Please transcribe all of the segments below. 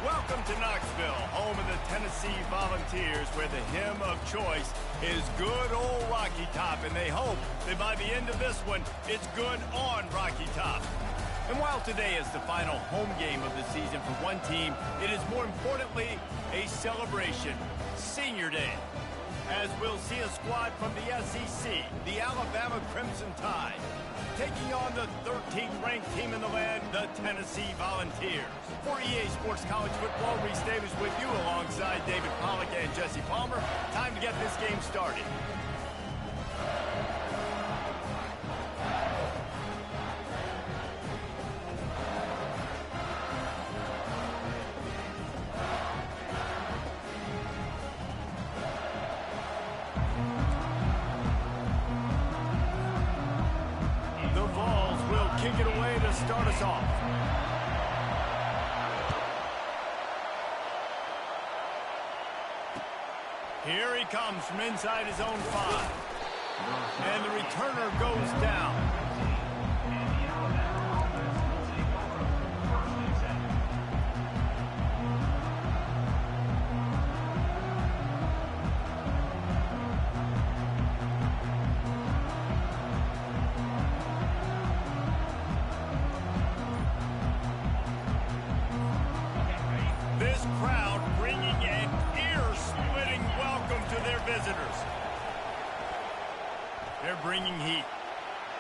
Welcome to Knoxville, home of the Tennessee Volunteers, where the hymn of choice is good old Rocky Top, and they hope that by the end of this one, it's good on Rocky Top. And while today is the final home game of the season for one team, it is more importantly a celebration, Senior Day, as we'll see a squad from the SEC, the Alabama Crimson Tide, taking on the 13th ranked team in the land, the Tennessee Volunteers. For EA Sports College Football, Reese Davis with you alongside David Pollack and Jesse Palmer. Time to get this game started. Kick it away to start us off. Here he comes from inside his own 5. And the returner goes down. They're bringing heat.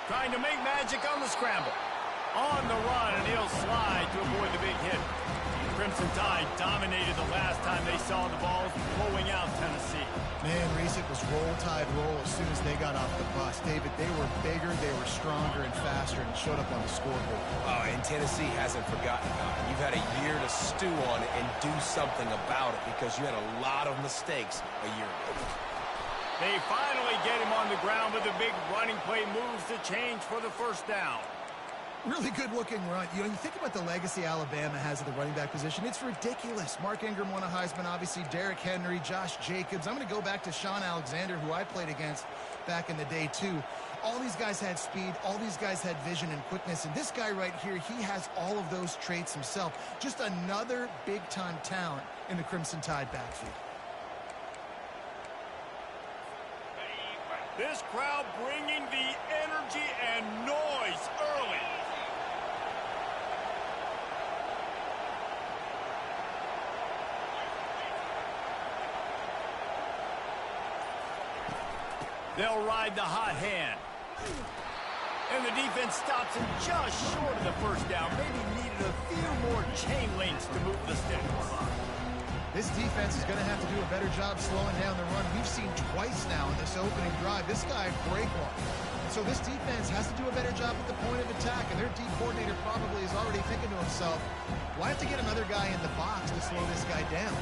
Trying to make magic on the scramble. On the run, and he'll slide to avoid the big hit. Crimson Tide dominated the last time they saw the balls blowing out Tennessee. Man, Reese, it was roll tide roll as soon as they got off the bus. David, they were bigger, they were stronger and faster, and showed up on the scoreboard. And Tennessee hasn't forgotten about it. You've had a year to stew on it and do something about it because you had a lot of mistakes a year ago. They finally get him on the ground with a big running play, moves the change for the first down. Really good-looking run. You think about the legacy Alabama has at the running back position. It's ridiculous. Mark Ingram won a Heisman, obviously. Derrick Henry, Josh Jacobs. I'm going to go back to Sean Alexander, who I played against back in the day, too. All these guys had speed. All these guys had vision and quickness. And this guy right here, he has all of those traits himself. Just another big-time talent in the Crimson Tide backfield. This crowd bringing the energy and noise early. They'll ride the hot hand. And the defense stops him just short of the first down. Maybe needed a few more chain links to move the sticks. This defense is going to have to do a better job slowing down the run. We've seen twice now in this opening drive. This guy break one. So this defense has to do a better job at the point of attack, and their D coordinator probably is already thinking to himself, why have to get another guy in the box to slow this guy down?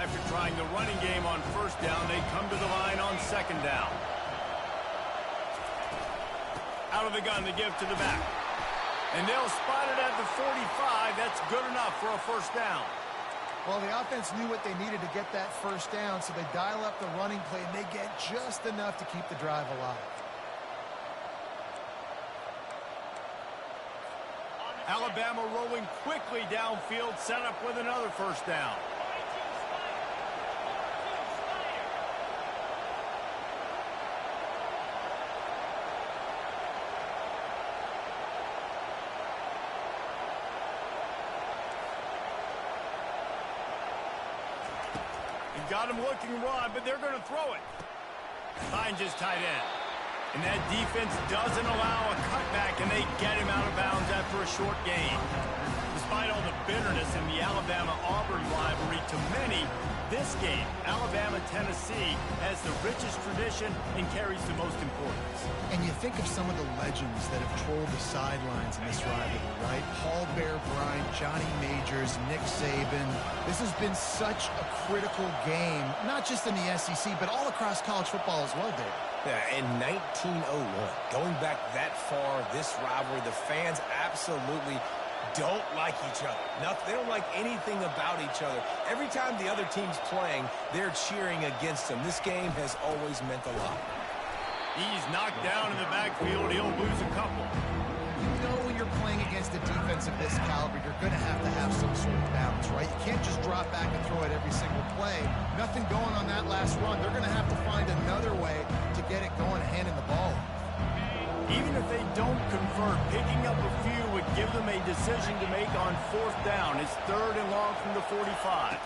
After trying the running game on first down, they come to the line on second down. Out of the gun, they give to the back. And they'll spot it at the 45. That's good enough for a first down. Well, the offense knew what they needed to get that first down, so they dial up the running play, and they get just enough to keep the drive alive. Alabama rolling quickly downfield, set up with another first down. Got him looking run, but they're going to throw it. Finds his tight end. And that defense doesn't allow a cutback, and they get him out of bounds after a short gain. Despite all the bitterness in the Alabama-Auburn rivalry, to many, this game, Alabama-Tennessee, has the richest tradition and carries the most importance. And you think of some of the legends that have trolled the sidelines in this rivalry, right? Paul Bear Bryant, Johnny Majors, Nick Saban. This has been such a critical game, not just in the SEC, but all across college football as well, Dave. Yeah, in 1901, going back that far, this rivalry, the fans absolutely don't like each other. They don't like anything about each other. Every time the other team's playing, they're cheering against them. This game has always meant a lot. He's knocked down in the backfield. He'll lose a couple. You know when you're playing against a defense defense of this caliber, you're going to have some sort of balance, right? You can't just drop back and throw it every single play. Nothing going on that last run. They're going to have to find another way to get it going, handing the ball. Even if they don't convert, picking up a few would give them a decision to make on 4th down. It's 3rd and long from the 45.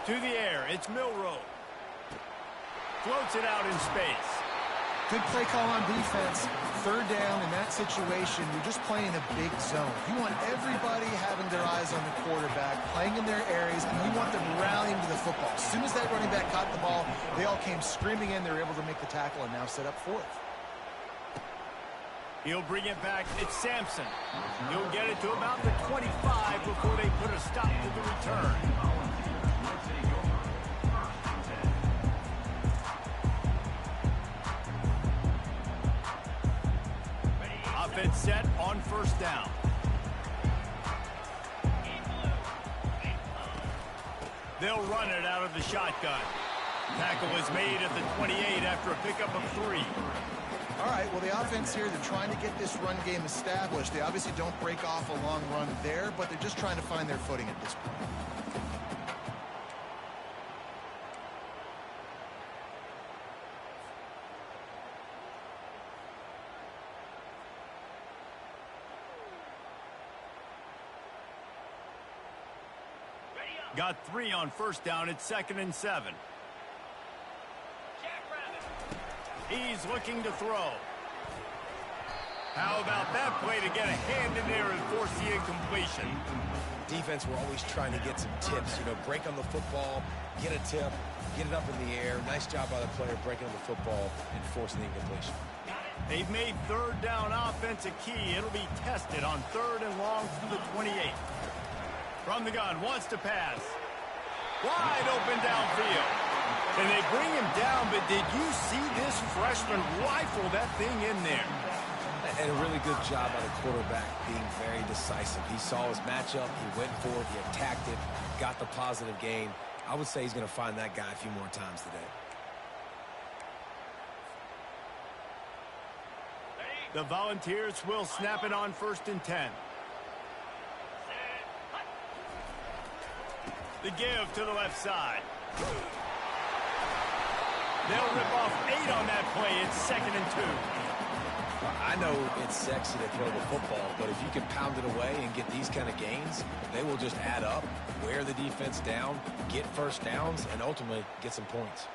To the air, it's Milroe. Floats it out in space. Good play call on defense. 3rd down in that situation, you're just playing a big zone. You want everybody having their eyes on the quarterback, playing in their areas, and you want them rallying to the football. As soon as that running back caught the ball, they all came screaming in. They were able to make the tackle and now set up 4th. He'll bring it back. It's Sampson. He'll get it to about the 25 before they put a stop to the return. Offense set on 1st down. They'll run it out of the shotgun. Tackle is made at the 28 after a pickup of 3. All right, well, the offense here, they're trying to get this run game established. They obviously don't break off a long run there, but they're just trying to find their footing at this point. Got 3 on 1st down. It's 2nd and 7. He's looking to throw. How about that play to get a hand in there and force the incompletion? Defense, we're always trying to get some tips. You know, break on the football, get a tip, get it up in the air. Nice job by the player breaking on the football and forcing the incompletion. They've made 3rd down offense a key. It'll be tested on 3rd and long from the 28. From the gun, wants to pass. Wide open downfield. And they bring him down, but did you see this freshman rifle that thing in there? And a really good job by the quarterback being very decisive. He saw his matchup, he went for it, he attacked it, got the positive gain. I would say he's going to find that guy a few more times today. The Volunteers will snap it on 1st and 10. The give to the left side. They'll rip off 8 on that play. It's 2nd and 2. I know it's sexy to throw the football, but if you can pound it away and get these kind of gains, they will just add up, wear the defense down, get 1st downs, and ultimately get some points.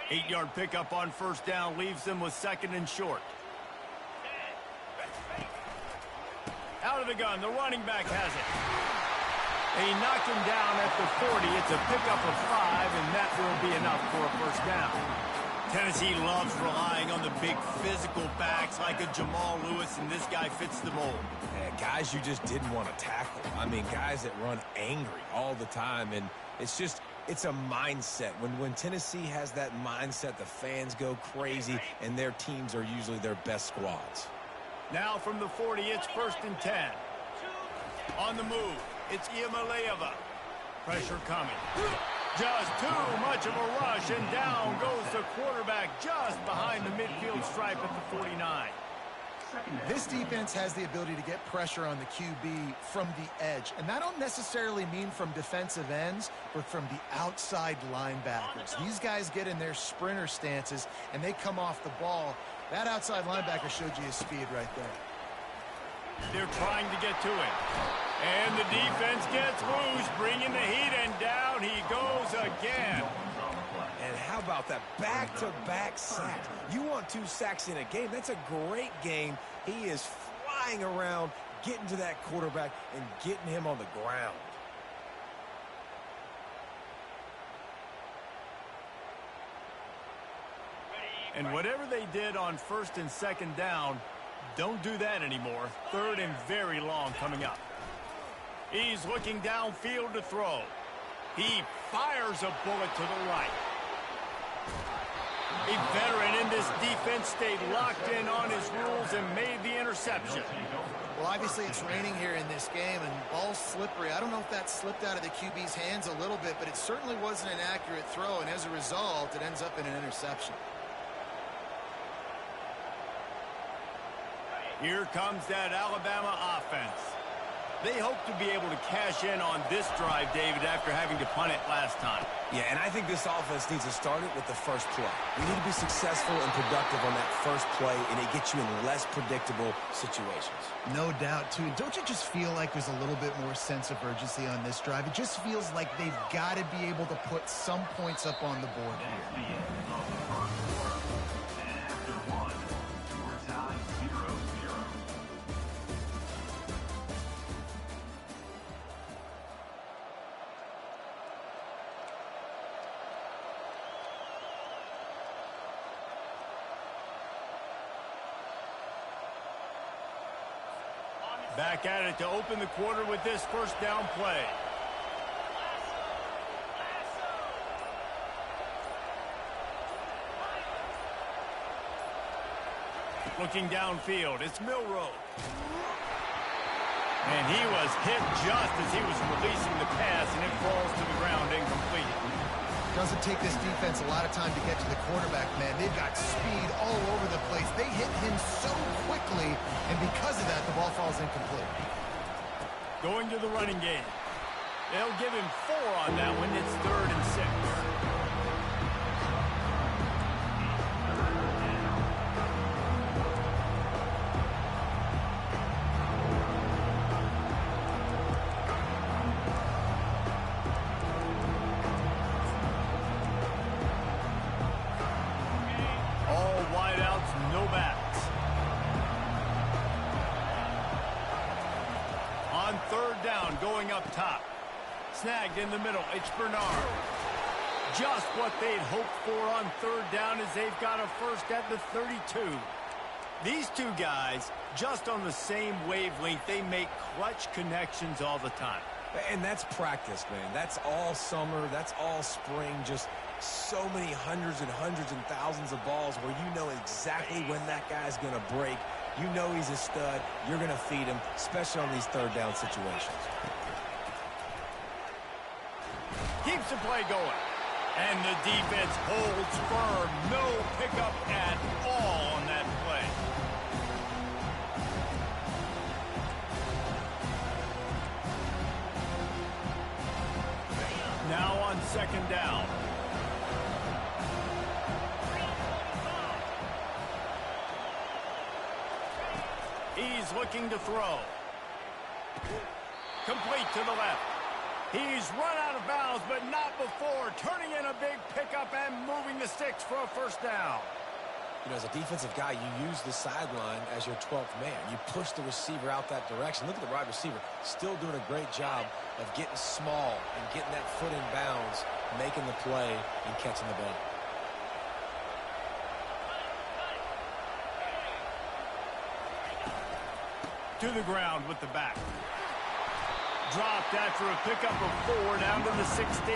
Eight-yard pickup on 1st down leaves them with 2nd and short. Out of the gun, the running back has it. They knock him down at the 40. It's a pickup of 5, and that will be enough for a 1st down. Tennessee loves relying on the big physical backs like a Jamal Lewis, and this guy fits the mold. Yeah, guys you just didn't want to tackle. I mean, guys that run angry all the time, and it's a mindset. When Tennessee has that mindset, the fans go crazy, and their teams are usually their best squads. Now from the 40, it's 1st and 10. On the move, it's Iamaleava. Pressure coming. Just too much of a rush, and down goes the quarterback just behind the midfield stripe at the 49. This defense has the ability to get pressure on the QB from the edge. And that don't necessarily mean from defensive ends, but from the outside linebackers. These guys get in their sprinter stances, and they come off the ball. That outside linebacker showed you his speed right there. They're trying to get to him. And the defense gets loose, bringing the heat, and down he goes again. And how about that back-to-back sack? You want 2 sacks in a game. That's a great game. He is flying around, getting to that quarterback and getting him on the ground. And whatever they did on 1st and 2nd down, don't do that anymore. 3rd and very long coming up. He's looking downfield to throw. He fires a bullet to the right. A veteran in this defense stayed locked in on his rules and made the interception. Well, obviously it's raining here in this game, and ball's slippery. I don't know if that slipped out of the QB's hands a little bit, but it certainly wasn't an accurate throw, and as a result, it ends up in an interception. Here comes that Alabama offense. They hope to be able to cash in on this drive, David, after having to punt it last time. Yeah, and I think this offense needs to start it with the first play. You need to be successful and productive on that first play, and it gets you in less predictable situations. No doubt, too. Don't you just feel like there's a little bit more sense of urgency on this drive? It just feels like they've got to be able to put some points up on the board here. Back at it to open the quarter with this first down play. Looking downfield, it's Milroe. And he was hit just as he was releasing the pass, and it falls to the ground incomplete. Doesn't take this defense a lot of time to get to the quarterback, man. They've got speed all over the place. They hit him so quickly, and because of that, the ball falls incomplete. Going to the running game. They'll give him 4 on that one. It's 3rd and 6. Going up top. Snagged in the middle. It's Bernard. Just what they'd hoped for on 3rd down as they've got a first at the 32. These two guys, just on the same wavelength, they make clutch connections all the time. And that's practice, man. That's all summer. That's all spring. Just so many hundreds and thousands of balls where you know exactly when that guy's going to break. You know he's a stud. You're going to feed him, especially on these 3rd down situations. Keeps the play going. And the defense holds firm. No pickup at all on that play. Now on 2nd down. He's looking to throw. Complete to the left. He's run out of bounds, but not before. Turning in a big pickup and moving the sticks for a first down. You know, as a defensive guy, you use the sideline as your 12th man. You push the receiver out that direction. Look at the wide receiver. Still doing a great job of getting small and getting that foot in bounds, making the play, and catching the ball. To the ground with the back. Dropped after a pickup of 4 down to the 16.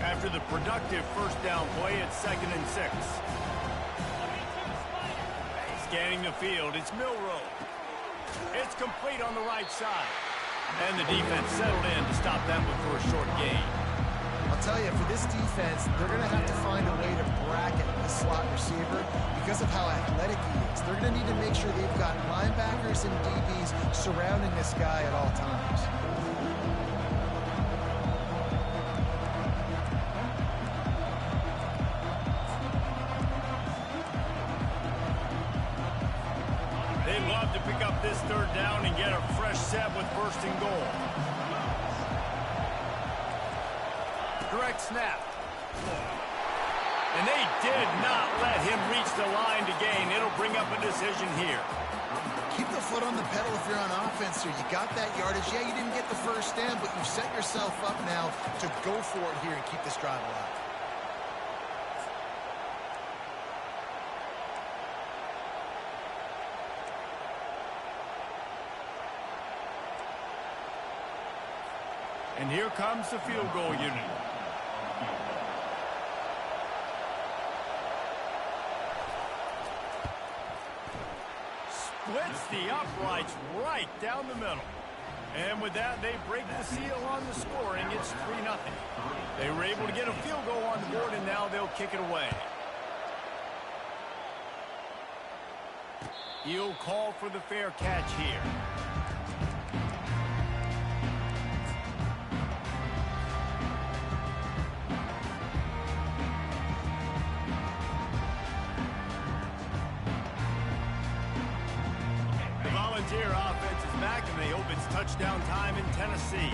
After the productive first down play, it's 2nd and 6. Scanning the field, it's Milroe. It's complete on the right side. And the defense settled in to stop that one for a short gain. I'll tell you, for this defense, they're going to have to find a way to bracket the slot receiver because of how athletic he is. They're going to need to make sure they've got linebackers and DBs surrounding this guy at all times. They'd love to pick up this 3rd down and get a fresh set with 1st and goal. Direct snap. And they did not let him reach the line to gain. It'll bring up a decision here. Keep the foot on the pedal if you're on offense here. You got that yardage. Yeah, you didn't get the first down, but you've set yourself up now to go for it here and keep this drive alive. And here comes the field goal unit. Splits the uprights right down the middle. And with that, they break the seal on the scoring. It's 3-0. They were able to get a field goal on the board, and now they'll kick it away. He'll call for the fair catch here. The Volunteer offense is back, and they hope it's touchdown time in Tennessee.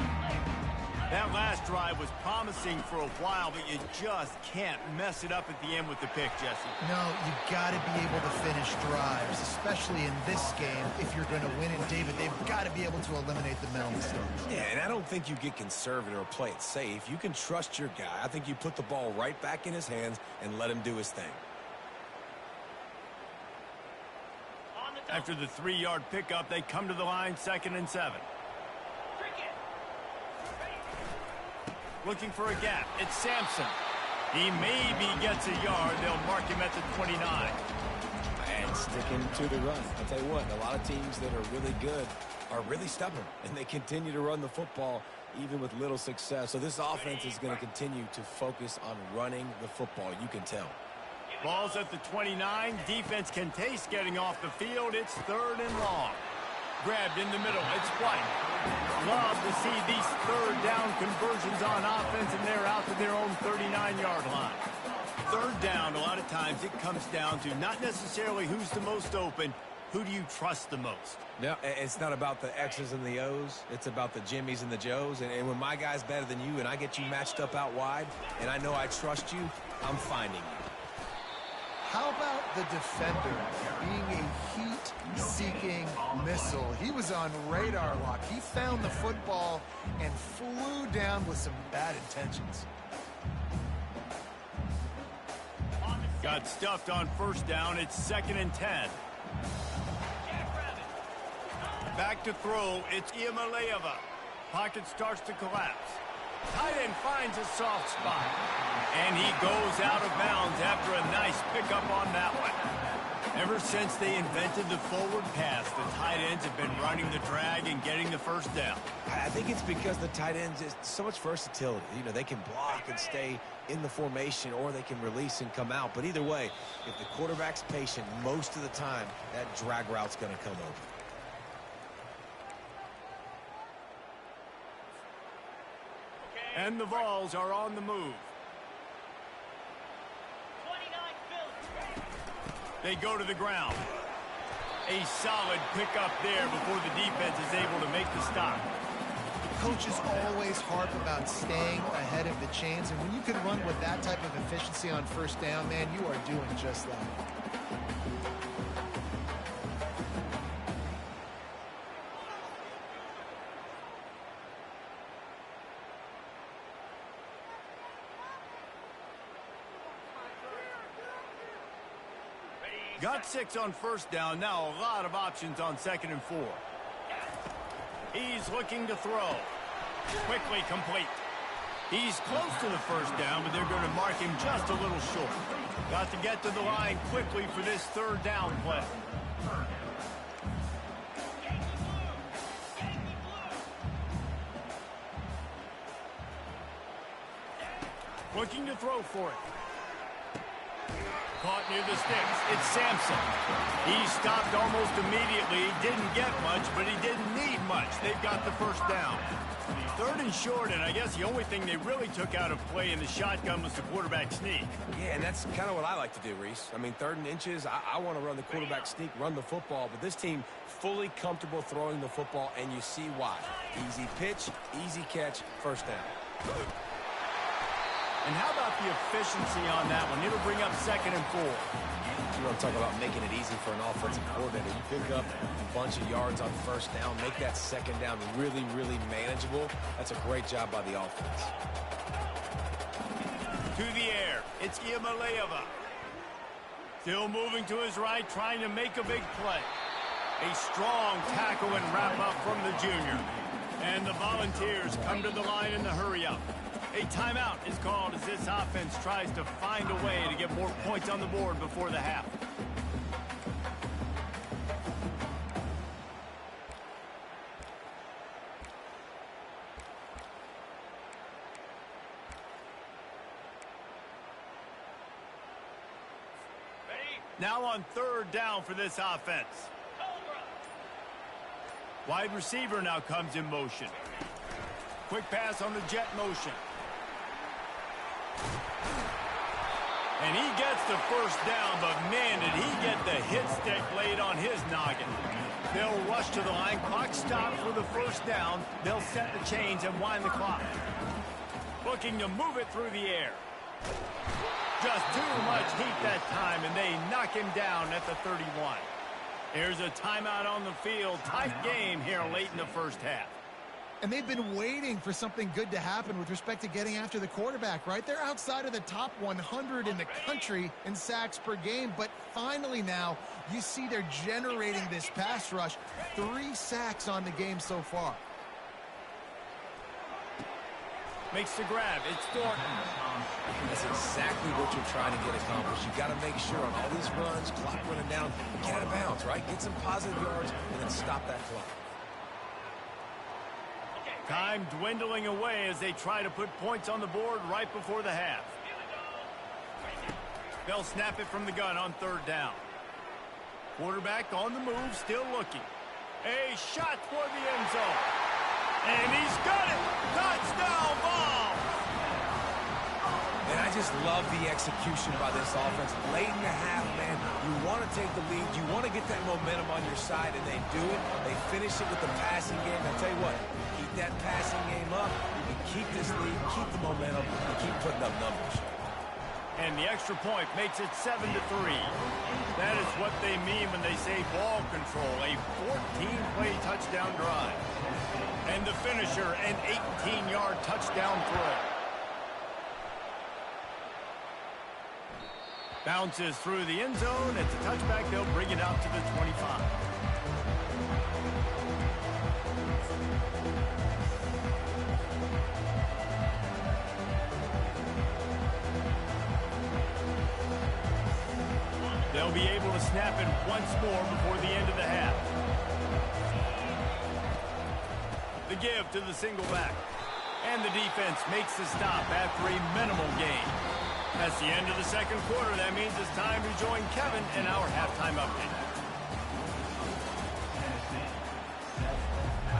That last drive was promising for a while, but you just can't mess it up at the end with the pick, Jesse. No, you got to be able to finish drives, especially in this game. If you're going to win it, David, they've got to be able to eliminate the mental mistakes. Yeah, and I don't think you get conservative or play it safe. You can trust your guy. I think you put the ball right back in his hands and let him do his thing. After the 3-yard pickup, they come to the line, 2nd and 7. Looking for a gap. It's Sampson. He maybe gets a yard. They'll mark him at the 29. And sticking to the run. I'll tell you what, a lot of teams that are really good are really stubborn, and they continue to run the football even with little success. So this offense is going to continue to focus on running the football. You can tell. Ball's at the 29. Defense can taste getting off the field. It's 3rd and long. Grabbed in the middle. It's White. Love to see these 3rd down conversions on offense, and they're out to their own 39-yard line. 3rd down, a lot of times it comes down to not necessarily who's the most open, who do you trust the most? No, it's not about the X's and the O's. It's about the Jimmys and the Joes. And when my guy's better than you and I get you matched up out wide, and I know I trust you, I'm finding you. How about the defender being a heat-seeking missile? He was on radar lock. He found the football and flew down with some bad intentions. Got stuffed on 1st down. It's 2nd and 10. Back to throw. It's Iamaleava. Pocket starts to collapse. Tight end finds a soft spot. And he goes out of bounds after a nice pickup on that one. Ever since they invented the forward pass, the tight ends have been running the drag and getting the 1st down. I think it's because the tight ends is so much versatility. You know, they can block and stay in the formation, or they can release and come out. But either way, if the quarterback's patient most of the time, that drag route's going to come over. And the Vols are on the move. They go to the ground. A solid pickup there before the defense is able to make the stop. Coaches always harp about staying ahead of the chains, and when you can run with that type of efficiency on 1st down, man, you are doing just that. Got 6 on 1st down. Now a lot of options on 2nd and 4. He's looking to throw. Quickly complete. He's close to the 1st down, but they're going to mark him just a little short. Got to get to the line quickly for this 3rd down play. Looking to throw for it. Caught near the sticks. It's Sampson. He stopped almost immediately. He didn't get much, but he didn't need much. They've got the 1st down. 3rd and short, and I guess the only thing they really took out of play in the shotgun was the quarterback sneak. Yeah, and that's kind of what I like to do, Reese. I mean, 3rd and inches, I want to run the quarterback sneak, run the football, but this team fully comfortable throwing the football, and you see why. Easy pitch, easy catch, 1st down. And how about the efficiency on that one? It'll bring up 2nd and 4. You want to talk about making it easy for an offensive coordinator. You pick up a bunch of yards on 1st down, make that 2nd down really, really manageable. That's a great job by the offense. To the air. It's Iamaleava. Still moving to his right, trying to make a big play. A strong tackle and wrap up from the junior. And the Volunteers come to the line in the hurry-up. A timeout is called as this offense tries to find a way to get more points on the board before the half. Now on third down for this offense. Wide receiver now comes in motion. Quick pass on the jet motion. And he gets the first down, but man, did he get the hit stick laid on his noggin. They'll rush to the line. Clock stopped for the first down. They'll set the chains and wind the clock. Looking to move it through the air. Just too much heat that time, and they knock him down at the 31. Here's a timeout on the field. Tight game here late in the first half. And they've been waiting for something good to happen with respect to getting after the quarterback, right? They're outside of the top 100 in the country in sacks per game, but finally now you see they're generating this pass rush. 3 sacks on the game so far. Makes the grab. It's Thornton. That's exactly what you're trying to get accomplished. You got to make sure on all these runs, clock running down, get out of bounds, right? Get some positive yards and then stop that clock. Time dwindling away as they try to put points on the board right before the half. They'll snap it from the gun on third down. Quarterback on the move, still looking. A shot for the end zone. And he's got it! Touchdown ball! And I just love the execution by this offense. Late in the half, man, you want to take the lead. You want to get that momentum on your side, and they do it. They finish it with the passing game. I'll tell you what, keep that passing game up. You can keep this lead, keep the momentum, and keep putting up numbers. And the extra point makes it 7-3. That is what they mean when they say ball control, a 14-play touchdown drive. And the finisher, an 18-yard touchdown throw. Bounces through the end zone. It's a touchback. They'll bring it out to the 25. They'll be able to snap it once more before the end of the half. The give to the single back. And the defense makes the stop after a minimal gain. That's the end of the second quarter. That means it's time to join Kevin in our halftime update.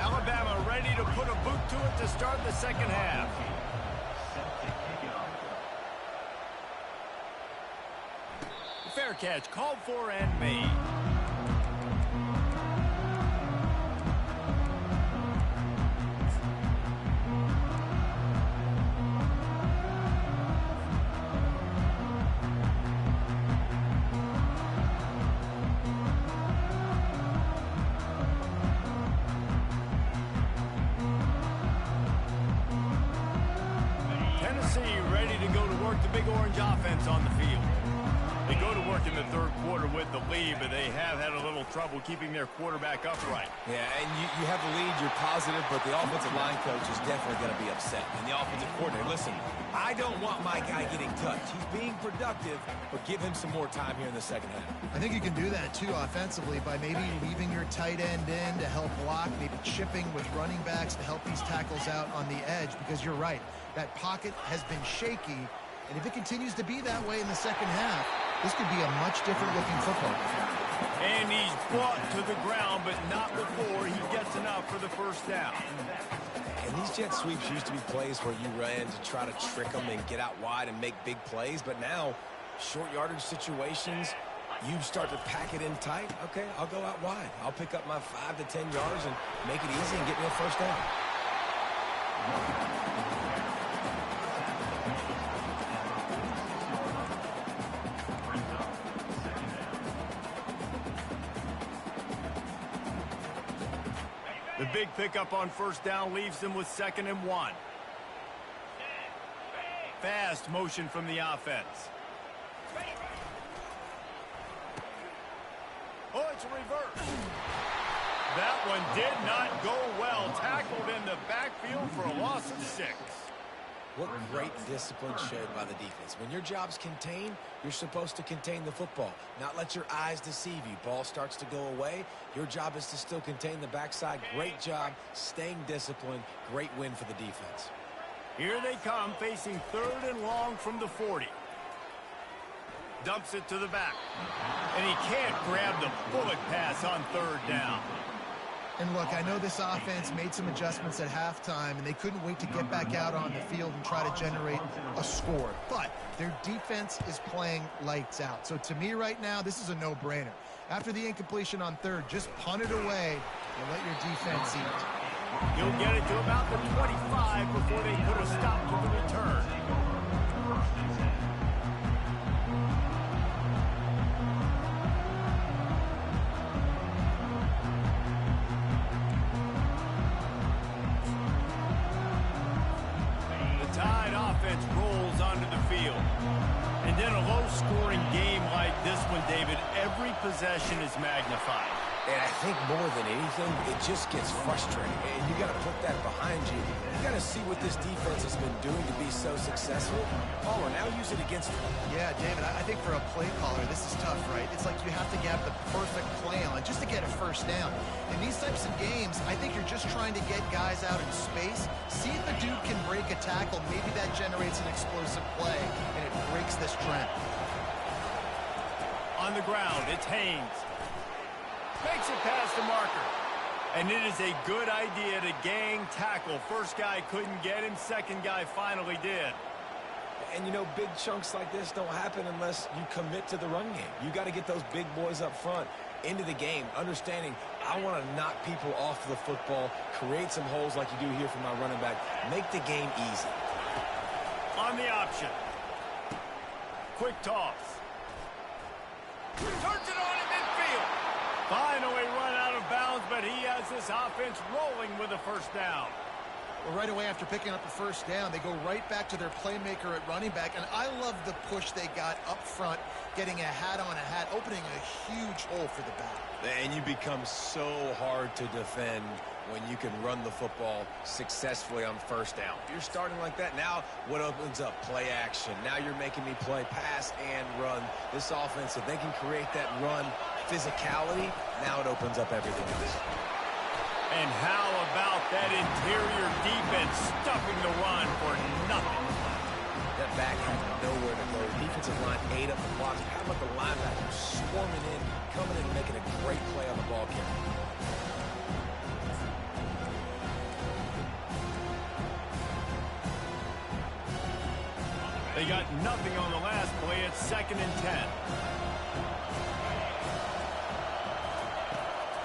Alabama ready to put a boot to it to start the second half. Fair catch called for and made. Tennessee ready to go to work the Big Orange offense on the field. They go to work in the third quarter with the lead, but they have had a little trouble keeping their quarterback upright. Yeah, and you have the lead, you're positive, but the offensive line coach is definitely going to be upset. And the offensive coordinator, listen, I don't want my guy getting touched. He's being productive, but give him some more time here in the second half. I think you can do that, too, offensively, by maybe leaving your tight end in to help block, maybe chipping with running backs to help these tackles out on the edge, because you're right. That pocket has been shaky, and if it continues to be that way in the second half, this could be a much different looking football. And he's brought to the ground, but not before he gets enough for the first down. And these jet sweeps used to be plays where you ran to try to trick them and get out wide and make big plays. But now, short yardage situations, you start to pack it in tight. Okay, I'll go out wide. I'll pick up my 5 to 10 yards and make it easy and get me a first down. The big pickup on first down leaves them with 2nd and 1. Fast motion from the offense. Oh, it's a reverse. That one did not go well. Tackled in the back. field for a loss of 6. What great discipline showed by the defense. When your job's contained, you're supposed to contain the football, not let your eyes deceive you. Ball starts to go away. Your job is to still contain the backside. Great job staying disciplined. Great win for the defense. Here they come, facing 3rd and long from the 40. Dumps it to the back. And he can't grab the bullet pass on 3rd down. And look, I know this offense made some adjustments at halftime, and they couldn't wait to get back out on the field and try to generate a score. But their defense is playing lights out. So to me right now, this is a no-brainer. After the incompletion on 3rd, just punt it away and let your defense eat. He'll get it to about the 25 before they put a stop to the return. Rolls onto the field. And then a low-scoring game like this one, David, every possession is magnified. And I think more than anything, it just gets frustrating. And you got to put that behind you. You got to see what this defense has been doing to be so successful. Oh, and now use it against them. Yeah, David, I think for a play caller, this is tough, right? It's like you have to get the perfect play on just to get a first down. In these types of games, I think you're just trying to get guys out in space, see if the dude can break a tackle. Maybe that generates an explosive play, and it breaks this trend. On the ground, it's Haynes. Makes it past the marker. And it is a good idea to gang tackle. First guy couldn't get him. Second guy finally did. And, you know, big chunks like this don't happen unless you commit to the run game. You got to get those big boys up front into the game, understanding I want to knock people off the football, create some holes like you do here for my running back, make the game easy. On the option. Quick toss. Turns it on in midfield. Finally run out of bounds, but he has this offense rolling with a first down. Well, right away after picking up the first down, they go right back to their playmaker at running back, and I love the push they got up front, getting a hat on a hat, opening a huge hole for the back. And you become so hard to defend when you can run the football successfully on first down. You're starting like that. Now what opens up? Play action. Now you're making me play pass and run. This offense, if they can create that run physicality, now it opens up everything else. And how about that interior defense stuffing the run for nothing? That back had nowhere to go. Defensive line ate up the blocks. How about the linebackers swarming in, coming in and making a great play on the ball carrier? They got nothing on the last play. It's 2nd and 10.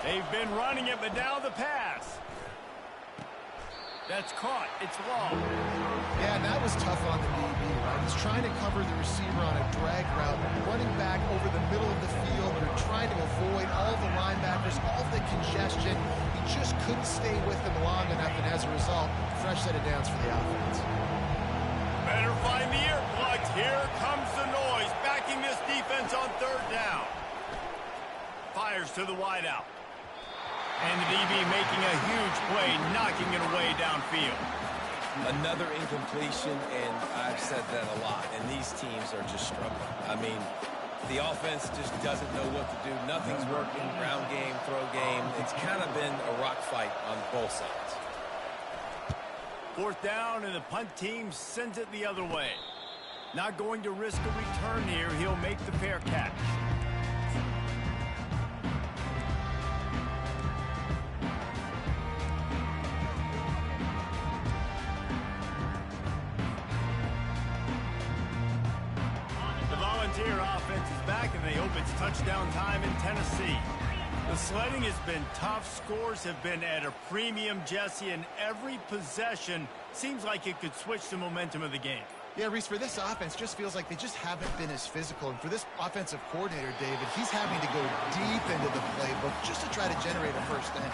They've been running it, but now the pass. That's caught. It's long. Yeah, and that was tough on the DB, right? He's trying to cover the receiver on a drag route, running back over the middle of the field. They're trying to avoid all the linebackers, all the congestion. He just couldn't stay with them long enough, and as a result, fresh set of downs for the offense. Better find the earplugs. Here comes the noise, backing this defense on 3rd down. Fires to the wideout. And the DB making a huge play, knocking it away downfield. Another incompletion, and I've said that a lot, and these teams are just struggling. I mean, the offense just doesn't know what to do. Nothing's working, ground game, throw game. It's kind of been a rock fight on both sides. 4th down, and the punt team sends it the other way. Not going to risk a return here. He'll make the fair catch. The Volunteer offense is back, and they hope it's touchdown time in Tennessee. The sledding has been tough. Scores have been at a premium, Jesse, and every possession seems like it could switch the momentum of the game. Yeah, Reese, for this offense, just feels like they just haven't been as physical. And for this offensive coordinator, David, he's having to go deep into the playbook just to try to generate a first down.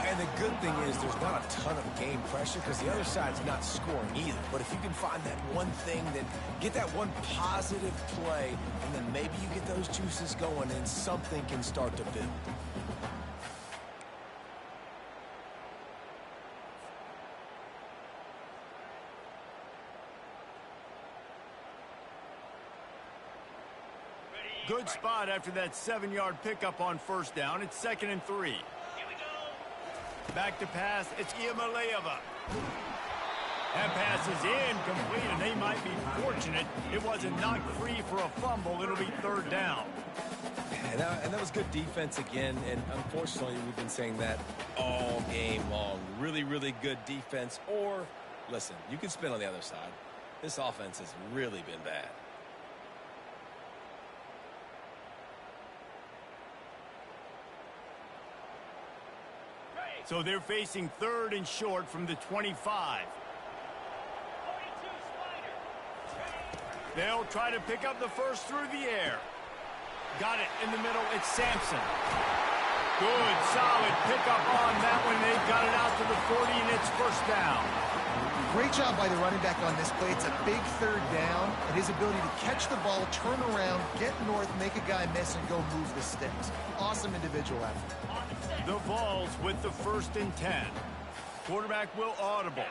And the good thing is there's not a ton of game pressure because the other side's not scoring either. But if you can find that one thing, that get that one positive play, and then maybe you get those juices going and something can start to build. Good spot after that 7-yard pickup on first down. It's 2nd and 3. Back to pass. It's Iamaleava. That pass is incomplete, and they might be fortunate it wasn't knocked free for a fumble. It'll be 3rd down. And that was good defense again, and unfortunately we've been saying that all game long. Really, really good defense. Or, listen, you can spin on the other side. This offense has really been bad. So they're facing 3rd and short from the 25. They'll try to pick up the first through the air. Got it in the middle. It's Sampson. Good, solid pickup on that one. They've got it out to the 40, and it's 1st down. Great job by the running back on this play. It's a big 3rd down, and his ability to catch the ball, turn around, get north, make a guy miss, and go move the sticks. Awesome individual effort. The Vols with the 1st and 10. Quarterback will audible.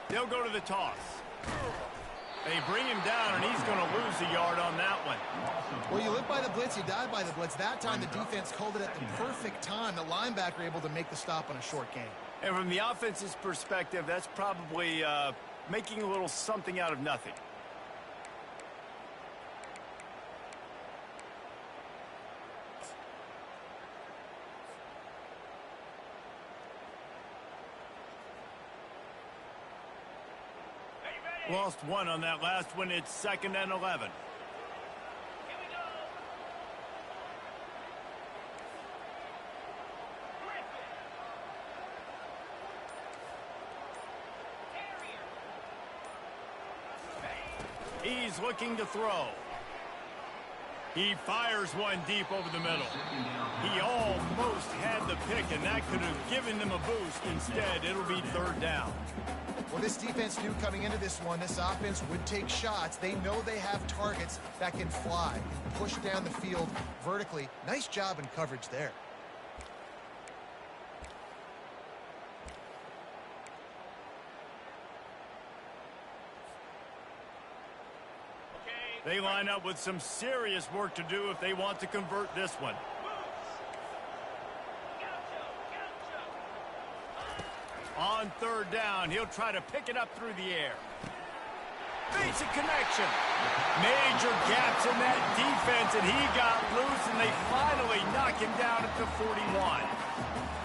They'll go to the toss. They bring him down, and he's going to lose a yard on that one. Well, you live by the blitz, you die by the blitz. That time, the defense called it at the perfect time. The linebacker able to make the stop on a short gain. And from the offense's perspective, that's probably making a little something out of nothing. Lost one on that last one. It's 2nd and 11. He's looking to throw. He fires one deep over the middle. He almost had the pick, and that could have given them a boost. Instead, it'll be 3rd down. Well, this defense knew coming into this one, this offense would take shots. They know they have targets that can fly, can push down the field vertically. Nice job in coverage there. They line up with some serious work to do if they want to convert this one. On 3rd down, he'll try to pick it up through the air. Basic connection. Major gaps in that defense, and he got loose, and they finally knock him down at the 41.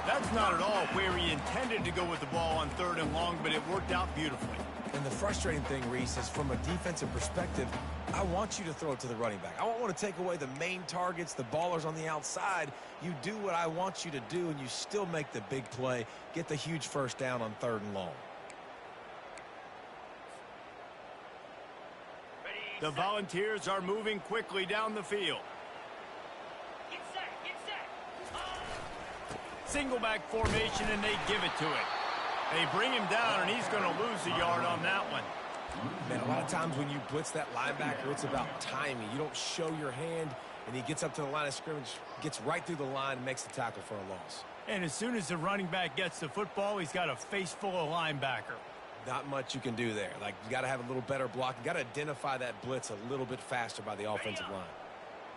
That's not at all where he intended to go with the ball on 3rd and long, but it worked out beautifully. And the frustrating thing, Reese, is from a defensive perspective, I want you to throw it to the running back. I don't want to take away the main targets, the ballers on the outside. You do what I want you to do, and you still make the big play, get the huge 1st down on 3rd and long. The Volunteers are moving quickly down the field. Get set. Single back formation, and they give it to him. They bring him down, and he's going to lose a yard on that one. Man, a lot of times when you blitz that linebacker, it's about timing. You don't show your hand, and he gets up to the line of scrimmage, gets right through the line, and makes the tackle for a loss. And as soon as the running back gets the football, he's got a face full of linebacker. Not much you can do there. Like, you got to have a little better block. You got to identify that blitz a little bit faster by the offensive line.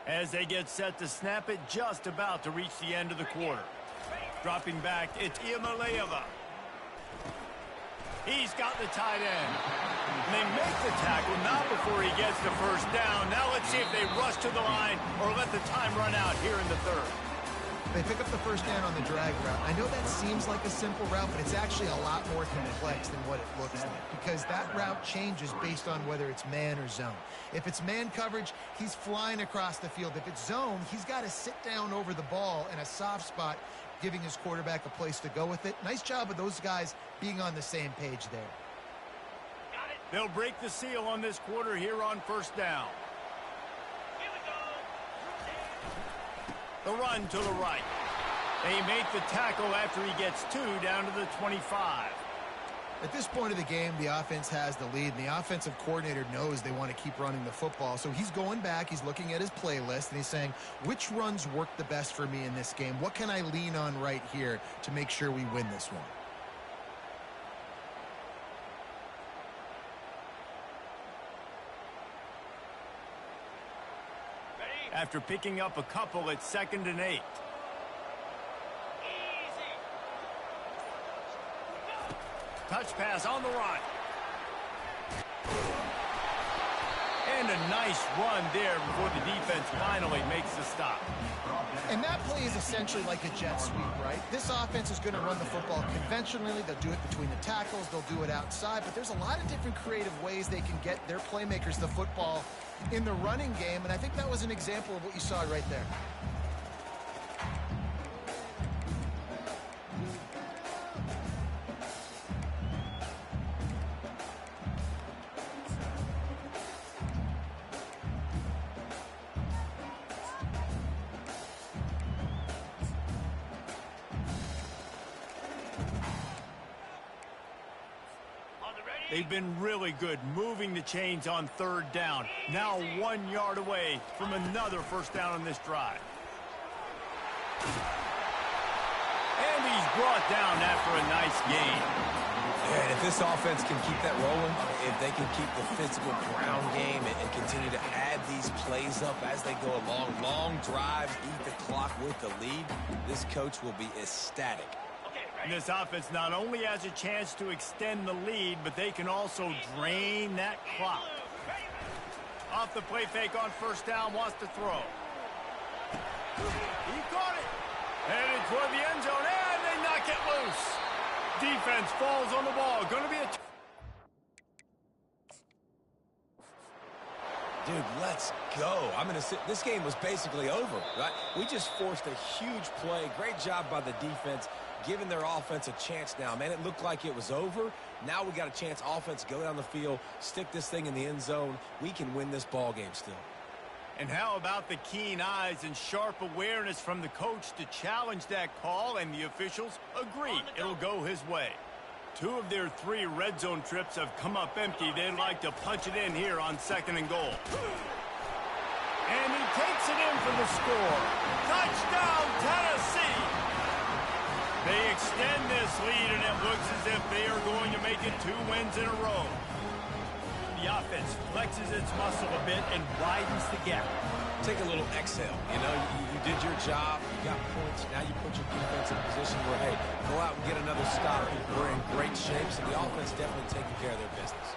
As they get set to snap it, just about to reach the end of the quarter. Dropping back, it's Iamaleava. He's got the tight end. And they make the tackle, not before he gets the 1st down. Now let's see if they rush to the line or let the time run out here in the 3rd. They pick up the 1st down on the drag route. I know that seems like a simple route, but it's actually a lot more complex than what it looks like, because that route changes based on whether it's man or zone. If it's man coverage, he's flying across the field. If it's zone, he's got to sit down over the ball in a soft spot, giving his quarterback a place to go with it. Nice job of those guys being on the same page there. They'll break the seal on this quarter here on 1st down. The run to the right. They make the tackle after he gets 2 down to the 25. At this point of the game, the offense has the lead, and the offensive coordinator knows they want to keep running the football. So he's going back, he's looking at his playlist, and he's saying, which runs work the best for me in this game? What can I lean on right here to make sure we win this one? after picking up a couple at 2nd and 8. Touch pass on the run. And a nice run there before the defense finally makes the stop. And that play is essentially like a jet sweep, right? This offense is going to run the football conventionally. They'll do it between the tackles. They'll do it outside. But there's a lot of different creative ways they can get their playmakers the football in the running game. And I think that was an example of what you saw right there. They've been really good moving the chains on 3rd down. Now 1 yard away from another first down on this drive. And he's brought down after a nice gain. Yeah, and if this offense can keep that rolling, if they can keep the physical ground game and continue to add these plays up as they go along, long drives, eat the clock with the lead, this coach will be ecstatic. And this offense not only has a chance to extend the lead, but they can also drain that clock. Off the play fake on first down, wants to throw. He caught it. Headed toward the end zone, and they knock it loose. Defense falls on the ball. Going to be a... Dude, let's go. I'm going to sit. This game was basically over, right? We just forced a huge play. Great job by the defense, giving their offense a chance now. Man, it looked like it was over. Now we got a chance. Offense, go down the field, stick this thing in the end zone. We can win this ball game still. And how about the keen eyes and sharp awareness from the coach to challenge that call, and the officials agree it'll go his way. 2 of their 3 red zone trips have come up empty. They'd like to punch it in here on 2nd and goal. And he takes it in for the score. Touchdown, Tennessee! They extend this lead, and it looks as if they are going to make it 2 wins in a row. The offense flexes its muscle a bit and widens the gap. Take a little exhale. You know, you did your job. You got points. Now you put your defense in a position where, hey, go out and get another stop. We're in great shape, so the offense definitely taking care of their business.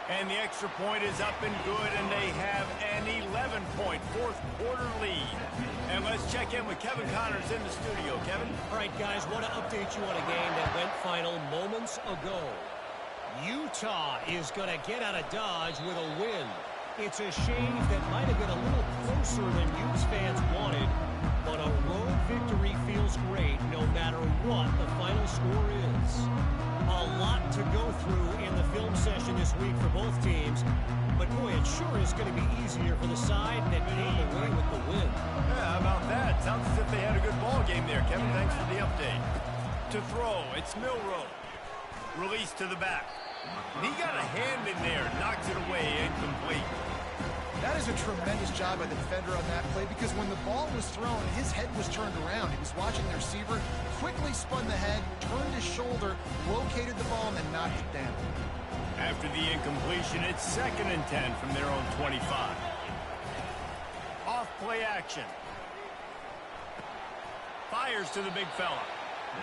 And the extra point is up and good, and they have an 11-point fourth-quarter lead. And let's check in with Kevin Connors in the studio. Kevin? All right, guys, want to update you on a game that went final moments ago. Utah is going to get out of Dodge with a win. It's a shave that might have been a little closer than Utes fans wanted, but a road victory feels great no matter what the final score is. A lot to go through in the film session this week for both teams, but boy, it sure is going to be easier for the side that came away with the win. Yeah, how about that? Sounds as if they had a good ball game there. Kevin, thanks for the update. To throw, it's Milroe. Release to the back. And he got a hand in there, knocks it away, incomplete. That is a tremendous job by the defender on that play, because when the ball was thrown, his head was turned around. He was watching the receiver, quickly spun the head, turned his shoulder, located the ball, and then knocked it down. After the incompletion, it's 2nd and 10 from their own 25. Off play action. Fires to the big fella.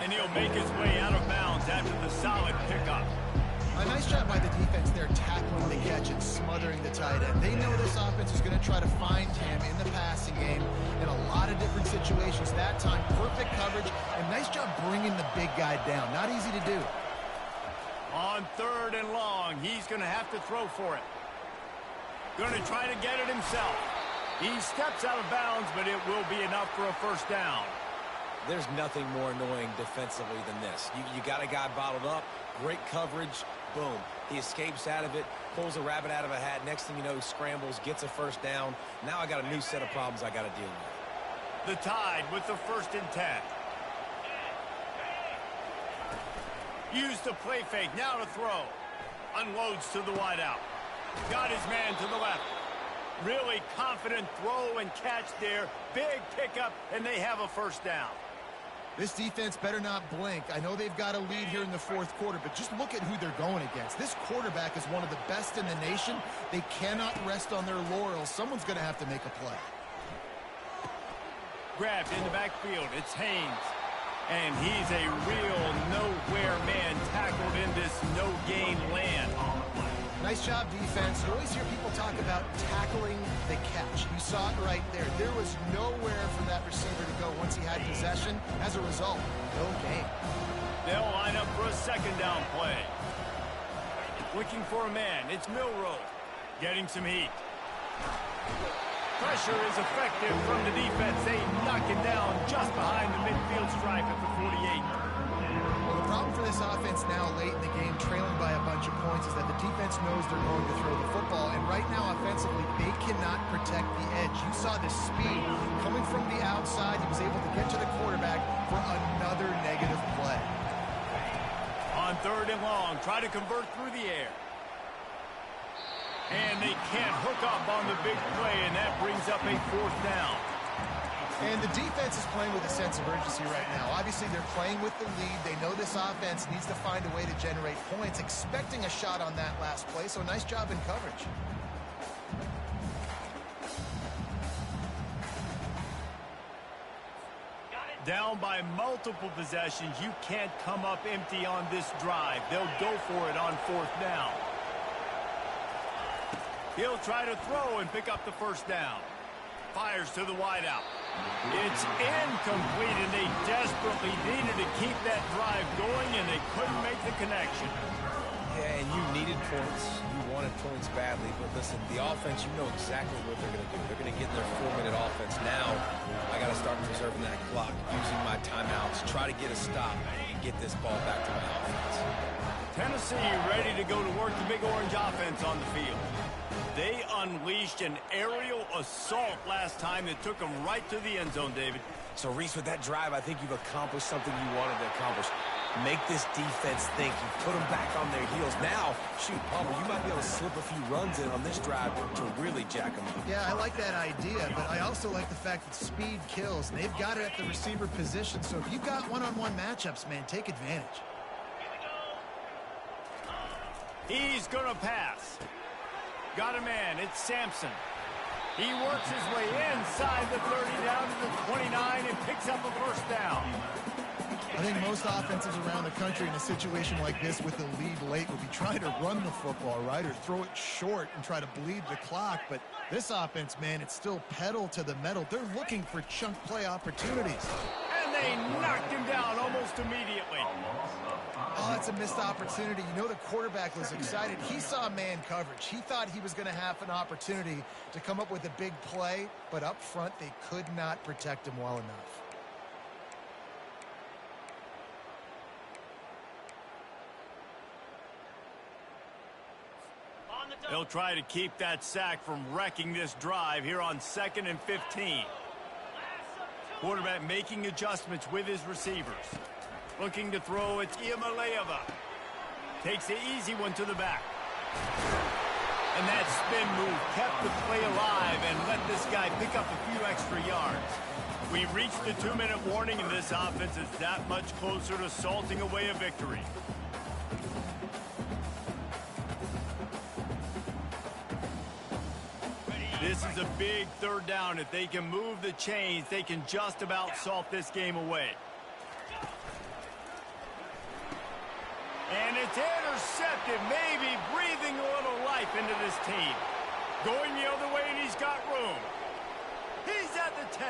And he'll make his way out of bounds after the solid pickup. A nice job by the defense there, tackling the catch and smothering the tight end. They know this offense is going to try to find him in the passing game in a lot of different situations. That time, perfect coverage, and nice job bringing the big guy down. Not easy to do. On 3rd and long, he's going to have to throw for it. Going to try to get it himself. He steps out of bounds, but it will be enough for a first down. There's nothing more annoying defensively than this. You got a guy bottled up, great coverage, boom. He escapes out of it, pulls a rabbit out of a hat. Next thing you know, he scrambles, gets a first down. Now I got a new set of problems I got to deal with. The Tide with the 1st and 10. Used the play fake, now to throw. Unloads to the wideout. Got his man to the left. Really confident throw and catch there. Big pickup, and they have a first down. This defense better not blink. I know they've got a lead here in the 4th quarter, but just look at who they're going against. This quarterback is one of the best in the nation. They cannot rest on their laurels. Someone's going to have to make a play. grabbed in the backfield. It's Haynes. And he's a real nowhere man tackled in this no-gain land. Nice job, defense. You always hear people talk about tackling the catch. You saw it right there. There was nowhere for that receiver to go once he had possession. As a result, no gain. They'll line up for a second down play. Looking for a man. It's Milroe. Getting some heat. Pressure is effective from the defense. They knock it down just behind the midfield stripe at the 48. Well, the problem for this offense now late in the game, trailing by a bunch of points, is that the defense knows they're going to throw the football. And right now, offensively, they cannot protect the edge. You saw the speed coming from the outside. He was able to get to the quarterback for another negative play. On 3rd and long, try to convert through the air. And they can't hook up on the big play, and that brings up a 4th down. And the defense is playing with a sense of urgency right now. Obviously, they're playing with the lead. They know this offense needs to find a way to generate points, expecting a shot on that last play, so nice job in coverage. Down by multiple possessions, you can't come up empty on this drive. They'll go for it on 4th down. He'll try to throw and pick up the 1st down. Fires to the wideout. It's incomplete, and they desperately needed to keep that drive going, and they couldn't make the connection. Yeah, and you needed points. You wanted points badly. But listen, the offense, you know exactly what they're going to do. They're going to get in their 4-minute offense. Now, I got to start preserving that clock, using my timeouts, try to get a stop, and get this ball back to my offense. Tennessee ready to go to work the Big Orange offense on the field. They unleashed an aerial assault last time that took them right to the end zone, David. So, Reese, with that drive, I think you've accomplished something you wanted to accomplish. Make this defense think. You put them back on their heels. Now, shoot, Palmer, you might be able to slip a few runs in on this drive to really jack them up. Yeah, I like that idea, but I also like the fact that speed kills. They've got it at the receiver position, so if you've got one-on-one matchups, man, take advantage. He's going to pass. Got a man. It's Sampson. He works his way inside the 30 down to the 29 and picks up a 1st down. I think most offenses around the country in a situation like this with the lead late would be trying to run the football, right, or throw it short and try to bleed the clock. But this offense, man, it's still pedal to the metal. They're looking for chunk play opportunities. And they knocked him down almost immediately. Oh, it's a missed opportunity. You know the quarterback was excited. He saw man coverage. He thought he was going to have an opportunity to come up with a big play, but up front they could not protect him well enough. They'll try to keep that sack from wrecking this drive here on 2nd and 15. Quarterback making adjustments with his receivers. Looking to throw, it's Iamaleava. Takes the easy one to the back. And that spin move kept the play alive and let this guy pick up a few extra yards. We reached the 2-minute warning, and this offense is that much closer to salting away a victory. This is a big 3rd down. If they can move the chains, they can just about salt this game away. And it's intercepted, maybe breathing a little life into this team. Going the other way, and he's got room. He's at the 10.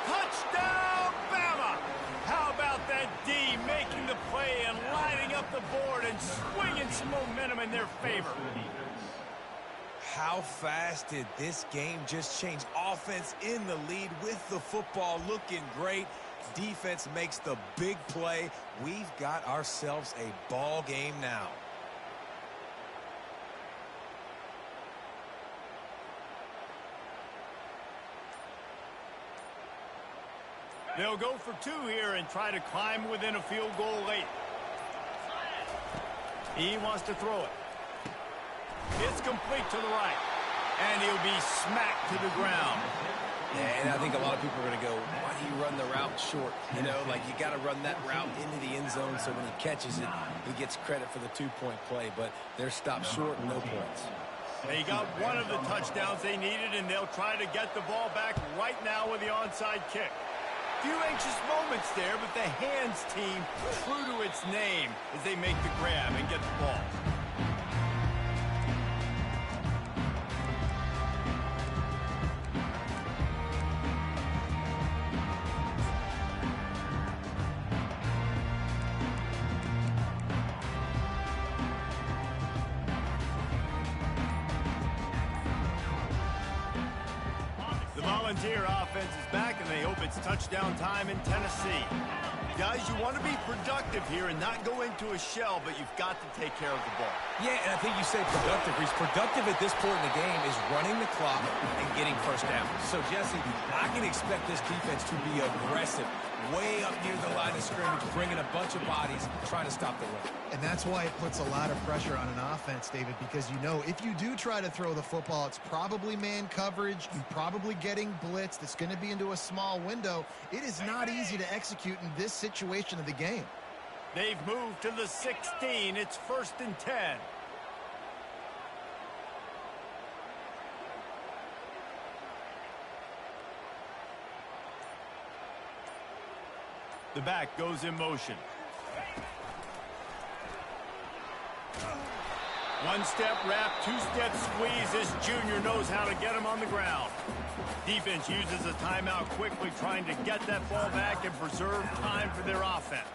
Touchdown, Bama! How about that D making the play and lining up the board and swinging some momentum in their favor? How fast did this game just change? Offense in the lead with the football, looking great. Defense makes the big play. We've got ourselves a ball game now. They'll go for 2 here and try to climb within a field goal late. He wants to throw it. It's complete to the right. And he'll be smacked to the ground. Yeah, and I think a lot of people are going to go, why do you run the route short? You know, like you got to run that route into the end zone so when he catches it, he gets credit for the 2-point play. But they're stopped short and no points. They got one of the touchdowns they needed, and they'll try to get the ball back right now with the onside kick. Few anxious moments there, but the hands team true to its name as they make the grab and get the ball. The Volunteer offense is back, and they hope it's touchdown time in Tennessee. Guys, you want to be productive here and not go into a shell, but you've got to take care of the ball. Yeah, and I think you say productive. He's productive at this point in the game is running the clock and getting first down. So, Jesse, I can expect this defense to be aggressive, way up near the line of scrimmage, bringing a bunch of bodies, trying to stop the run. And that's why it puts a lot of pressure on an offense, David, because you know if you do try to throw the football, it's probably man coverage. You're probably getting blitzed. It's going to be into a small window. It is not easy to execute in this situation of the game. They've moved to the 16. It's 1st and 10. The back goes in motion. One-step wrap, two-step squeeze. This junior knows how to get him on the ground. Defense uses a timeout quickly, trying to get that ball back and preserve time for their offense.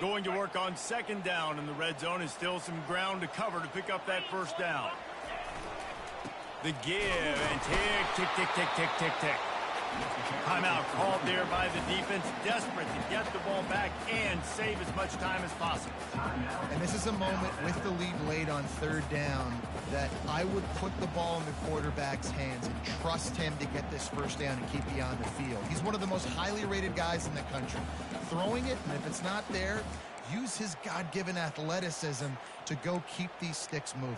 Going to work on 2nd down, and the red zone is still some ground to cover to pick up that 1st down. The give, and tick, tick, tick, tick, tick, tick, tick. Timeout called there by the defense, desperate to get the ball back and save as much time as possible. And this is a moment with the lead late on 3rd down that I would put the ball in the quarterback's hands and trust him to get this 1st down and keep you on the field. He's one of the most highly rated guys in the country. Throwing it, and if it's not there, use his God-given athleticism to go keep these sticks moving.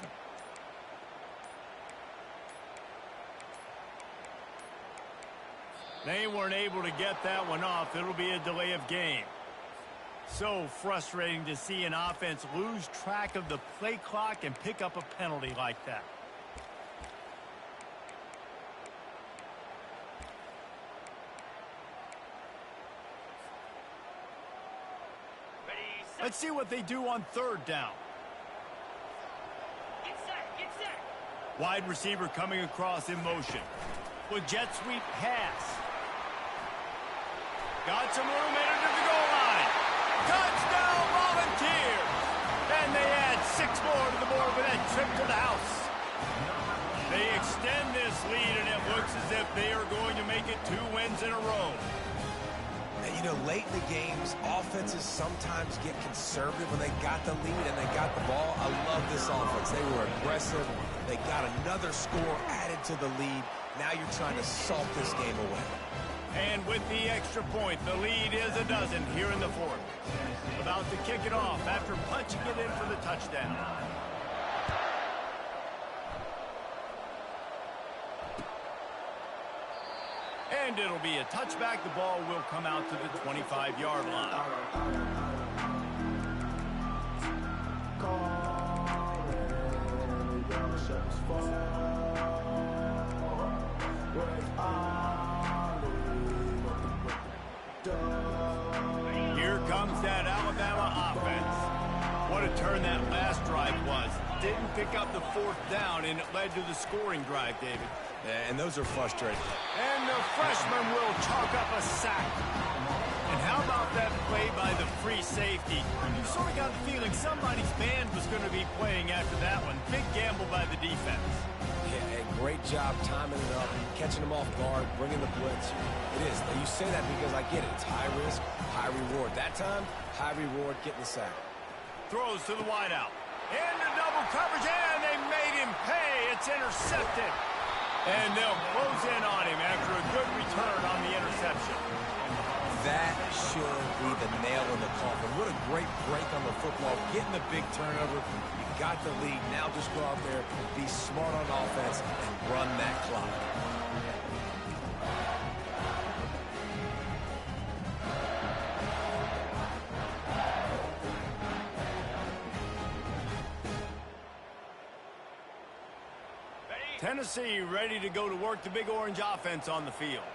They weren't able to get that one off. It'll be a delay of game. So frustrating to see an offense lose track of the play clock and pick up a penalty like that. Let's see what they do on 3rd down. Get set, get set. Wide receiver coming across in motion. With jet sweep pass. Got some room into the goal line. Touchdown Volunteers! And they add 6 more to the board with that trip to the house. They extend this lead, and it looks as if they are going to make it 2 wins in a row. And, you know, late in the games, offenses sometimes get conservative when they got the lead and they got the ball. I love this offense. They were aggressive. They got another score added to the lead. Now you're trying to salt this game away. And with the extra point, the lead is a dozen here in the 4th. About to kick it off after punching it in for the touchdown. And it'll be a touchback. The ball will come out to the 25-yard line. Here comes that Alabama offense. What a turn that last drive was. Didn't pick up the 4th down, and it led to the scoring drive, David. Yeah, and those are frustrating. And the freshman will chalk up a sack. And how about that play by the free safety? You sort of got the feeling somebody's band was going to be playing after that one. Big gamble by the defense. Yeah, great job timing it up, catching them off guard, bringing the blitz. It is. You say that because I get it. It's high risk, high reward. That time, high reward, getting the sack. Throws to the wideout. Into double coverage, and they made him pay. It's intercepted. And they'll close in on him after a good return on the interception. That should be the nail in the coffin. What a great break on the football. Getting the big turnover. You got the lead. Now just go out there, be smart on offense, and run that clock. Tennessee ready to go to work the Big Orange offense on the field.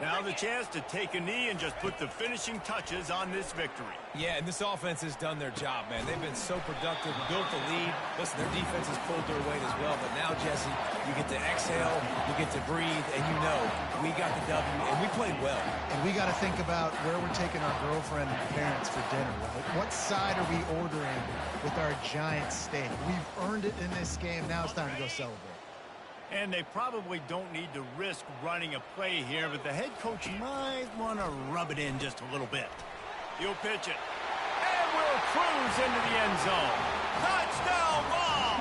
Now the chance to take a knee and just put the finishing touches on this victory. Yeah, and this offense has done their job, man. They've been so productive, built the lead. Listen, their defense has pulled their weight as well. But now, Jesse, you get to exhale, you get to breathe, and you know we got the W, and we played well. And we got to think about where we're taking our girlfriend and parents for dinner, right? What side are we ordering with our giant steak? We've earned it in this game. Now it's time to go celebrate. And they probably don't need to risk running a play here, but the head coach might want to rub it in just a little bit. He'll pitch it. And will cruise into the end zone. Touchdown ball!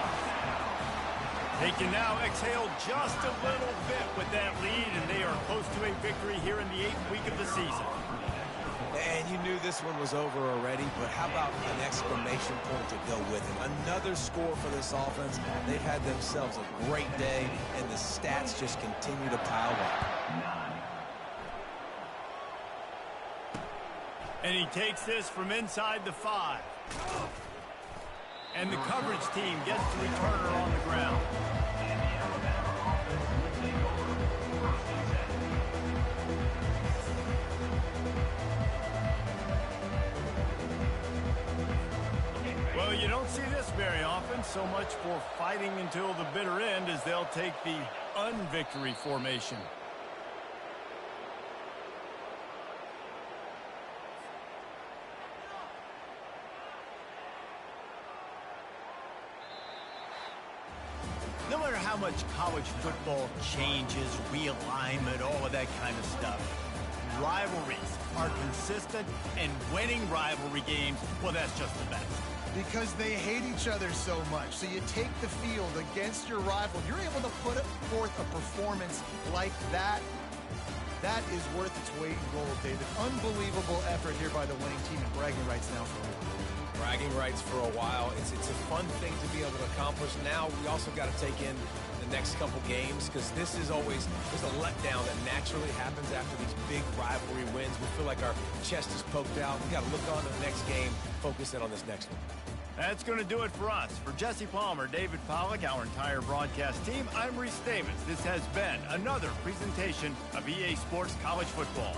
They can now exhale just a little bit with that lead, and they are close to a victory here in the 8th week of the season. And you knew this one was over already, but how about an exclamation point to go with it? Another score for this offense. They've had themselves a great day, and the stats just continue to pile up. And he takes this from inside the 5. And the coverage team gets the returner on the ground. Well, you don't see this very often. So much for fighting until the bitter end as they'll take the unvictory formation. No matter how much college football changes, realignment, all of that kind of stuff, rivalries are consistent, and winning rivalry games, well, that's just the best. Because they hate each other so much. So you take the field against your rival. You're able to put forth a performance like that. That is worth its weight in gold, David. Unbelievable effort here by the winning team, and bragging rights now for a while. Bragging rights for a while. It's a fun thing to be able to accomplish. Now we also got to take in the next couple games, because this is always just a letdown that naturally happens after these big rivalry wins. We feel like our chest is poked out. We got to look on to the next game, focus in on this next one. That's going to do it for us. For Jesse Palmer, David Pollack, our entire broadcast team, I'm Reese Davis. This has been another presentation of EA Sports College Football.